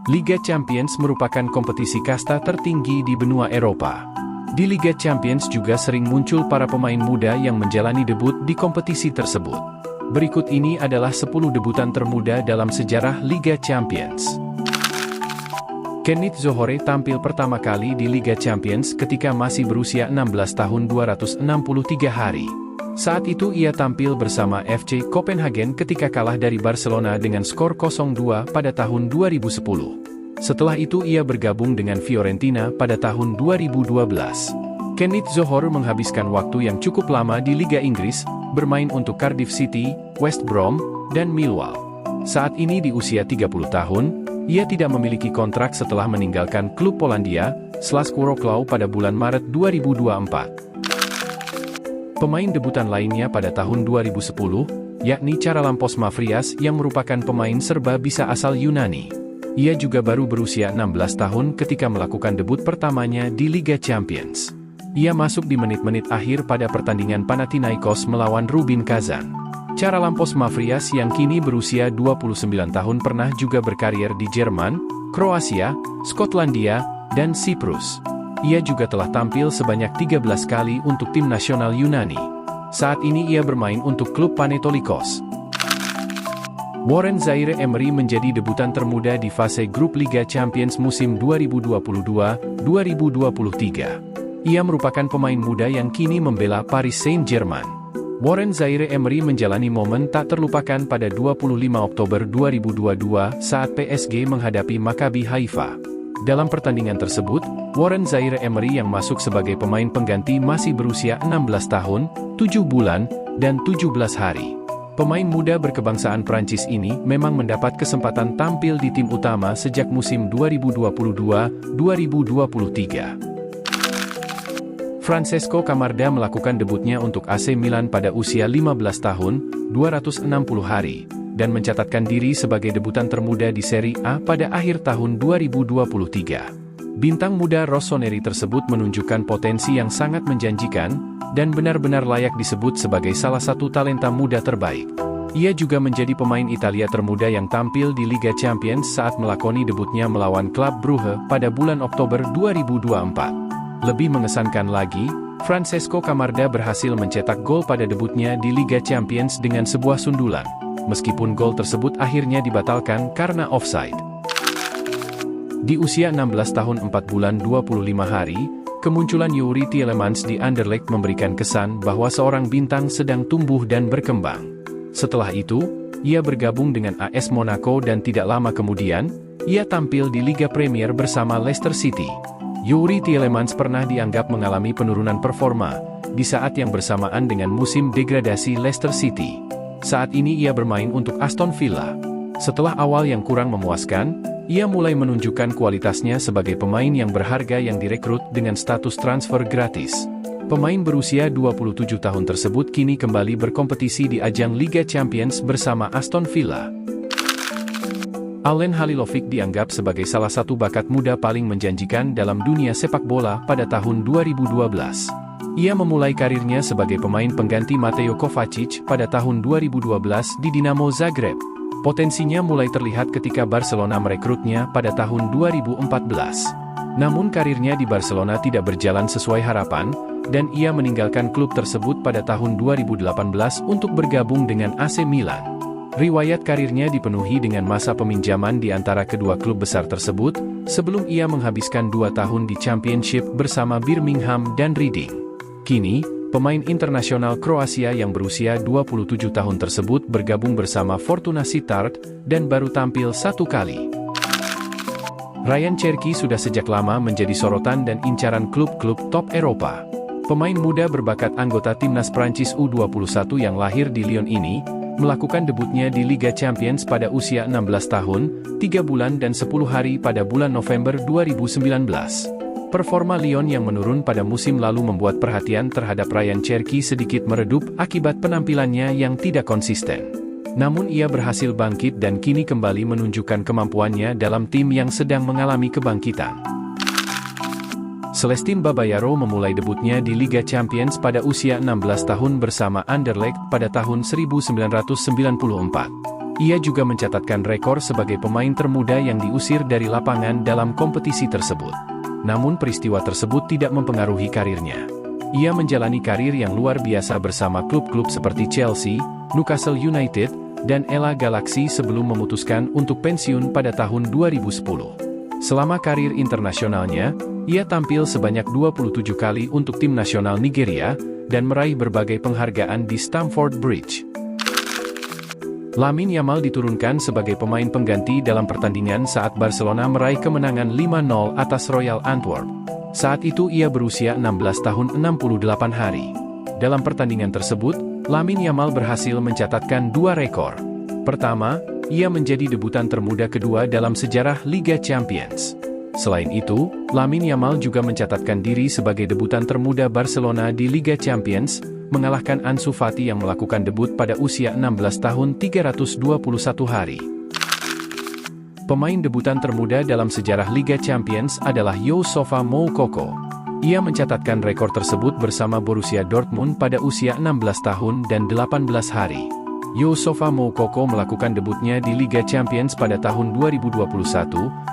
Liga Champions merupakan kompetisi kasta tertinggi di benua Eropa. Di Liga Champions juga sering muncul para pemain muda yang menjalani debut di kompetisi tersebut. Berikut ini adalah 10 debutan termuda dalam sejarah Liga Champions. Kenneth Zohore tampil pertama kali di Liga Champions ketika masih berusia 16 tahun 263 hari. Saat itu ia tampil bersama FC Copenhagen ketika kalah dari Barcelona dengan skor 0-2 pada tahun 2010. Setelah itu ia bergabung dengan Fiorentina pada tahun 2012. Kenneth Zohore menghabiskan waktu yang cukup lama di Liga Inggris, bermain untuk Cardiff City, West Brom, dan Millwall. Saat ini di usia 30 tahun, ia tidak memiliki kontrak setelah meninggalkan klub Polandia, Śląsk Wrocław pada bulan Maret 2024. Pemain debutan lainnya pada tahun 2010, yakni Charalampos Mavrias yang merupakan pemain serba bisa asal Yunani. Ia juga baru berusia 16 tahun ketika melakukan debut pertamanya di Liga Champions. Ia masuk di menit-menit akhir pada pertandingan Panathinaikos melawan Rubin Kazan. Charalampos Mavrias yang kini berusia 29 tahun pernah juga berkarier di Jerman, Kroasia, Skotlandia, dan Siprus. Ia juga telah tampil sebanyak 13 kali untuk tim nasional Yunani. Saat ini ia bermain untuk klub Panetolikos. Warren Zaïre-Emery menjadi debutan termuda di fase grup Liga Champions musim 2022-2023. Ia merupakan pemain muda yang kini membela Paris Saint-Germain. Warren Zaïre-Emery menjalani momen tak terlupakan pada 25 Oktober 2022 saat PSG menghadapi Maccabi Haifa. Dalam pertandingan tersebut, Warren Zaïre-Emery yang masuk sebagai pemain pengganti masih berusia 16 tahun, 7 bulan, dan 17 hari. Pemain muda berkebangsaan Prancis ini memang mendapat kesempatan tampil di tim utama sejak musim 2022-2023. Francesco Camarda melakukan debutnya untuk AC Milan pada usia 15 tahun, 260 hari. Dan mencatatkan diri sebagai debutan termuda di Serie A pada akhir tahun 2023. Bintang muda Rossoneri tersebut menunjukkan potensi yang sangat menjanjikan, dan benar-benar layak disebut sebagai salah satu talenta muda terbaik. Ia juga menjadi pemain Italia termuda yang tampil di Liga Champions saat melakoni debutnya melawan klub Brugge pada bulan Oktober 2024. Lebih mengesankan lagi, Francesco Camarda berhasil mencetak gol pada debutnya di Liga Champions dengan sebuah sundulan. Meskipun gol tersebut akhirnya dibatalkan karena offside. Di usia 16 tahun 4 bulan 25 hari, kemunculan Youri Tielemans di Anderlecht memberikan kesan bahwa seorang bintang sedang tumbuh dan berkembang. Setelah itu, ia bergabung dengan AS Monaco dan tidak lama kemudian, ia tampil di Liga Premier bersama Leicester City. Youri Tielemans pernah dianggap mengalami penurunan performa, di saat yang bersamaan dengan musim degradasi Leicester City. Saat ini ia bermain untuk Aston Villa. Setelah awal yang kurang memuaskan, ia mulai menunjukkan kualitasnya sebagai pemain yang berharga yang direkrut dengan status transfer gratis. Pemain berusia 27 tahun tersebut kini kembali berkompetisi di ajang Liga Champions bersama Aston Villa. Alen Halilovic dianggap sebagai salah satu bakat muda paling menjanjikan dalam dunia sepak bola pada tahun 2012. Ia memulai karirnya sebagai pemain pengganti Mateo Kovacic pada tahun 2012 di Dinamo Zagreb. Potensinya mulai terlihat ketika Barcelona merekrutnya pada tahun 2014. Namun karirnya di Barcelona tidak berjalan sesuai harapan, dan ia meninggalkan klub tersebut pada tahun 2018 untuk bergabung dengan AC Milan. Riwayat karirnya dipenuhi dengan masa peminjaman di antara kedua klub besar tersebut, sebelum ia menghabiskan 2 tahun di Championship bersama Birmingham dan Reading. Kini, pemain internasional Kroasia yang berusia 27 tahun tersebut bergabung bersama Fortuna Sittard dan baru tampil 1 kali. Ryan Cherki sudah sejak lama menjadi sorotan dan incaran klub-klub top Eropa. Pemain muda berbakat anggota timnas Prancis U21 yang lahir di Lyon ini, melakukan debutnya di Liga Champions pada usia 16 tahun, 3 bulan dan 10 hari pada bulan November 2019. Performa Lyon yang menurun pada musim lalu membuat perhatian terhadap Ryan Cherki sedikit meredup akibat penampilannya yang tidak konsisten. Namun ia berhasil bangkit dan kini kembali menunjukkan kemampuannya dalam tim yang sedang mengalami kebangkitan. Celestine Babayaro memulai debutnya di Liga Champions pada usia 16 tahun bersama Anderlecht pada tahun 1994. Ia juga mencatatkan rekor sebagai pemain termuda yang diusir dari lapangan dalam kompetisi tersebut. Namun peristiwa tersebut tidak mempengaruhi karirnya. Ia menjalani karir yang luar biasa bersama klub-klub seperti Chelsea, Newcastle United, dan LA Galaxy sebelum memutuskan untuk pensiun pada tahun 2010. Selama karir internasionalnya, ia tampil sebanyak 27 kali untuk tim nasional Nigeria, dan meraih berbagai penghargaan di Stamford Bridge. Lamine Yamal diturunkan sebagai pemain pengganti dalam pertandingan saat Barcelona meraih kemenangan 5-0 atas Royal Antwerp. Saat itu ia berusia 16 tahun 68 hari. Dalam pertandingan tersebut, Lamine Yamal berhasil mencatatkan 2 rekor. Pertama, ia menjadi debutan termuda kedua dalam sejarah Liga Champions. Selain itu, Lamine Yamal juga mencatatkan diri sebagai debutan termuda Barcelona di Liga Champions, mengalahkan Ansu Fati yang melakukan debut pada usia 16 tahun 321 hari. Pemain debutan termuda dalam sejarah Liga Champions adalah Youssoufa Moukoko. Ia mencatatkan rekor tersebut bersama Borussia Dortmund pada usia 16 tahun dan 18 hari. Youssoufa Moukoko melakukan debutnya di Liga Champions pada tahun 2021,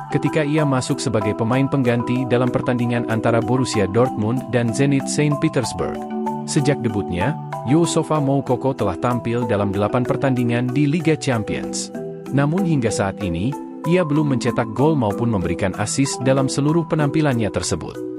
ketika ia masuk sebagai pemain pengganti dalam pertandingan antara Borussia Dortmund dan Zenit Saint Petersburg. Sejak debutnya, Youssoufa Moukoko telah tampil dalam 8 pertandingan di Liga Champions. Namun hingga saat ini, ia belum mencetak gol maupun memberikan assist dalam seluruh penampilannya tersebut.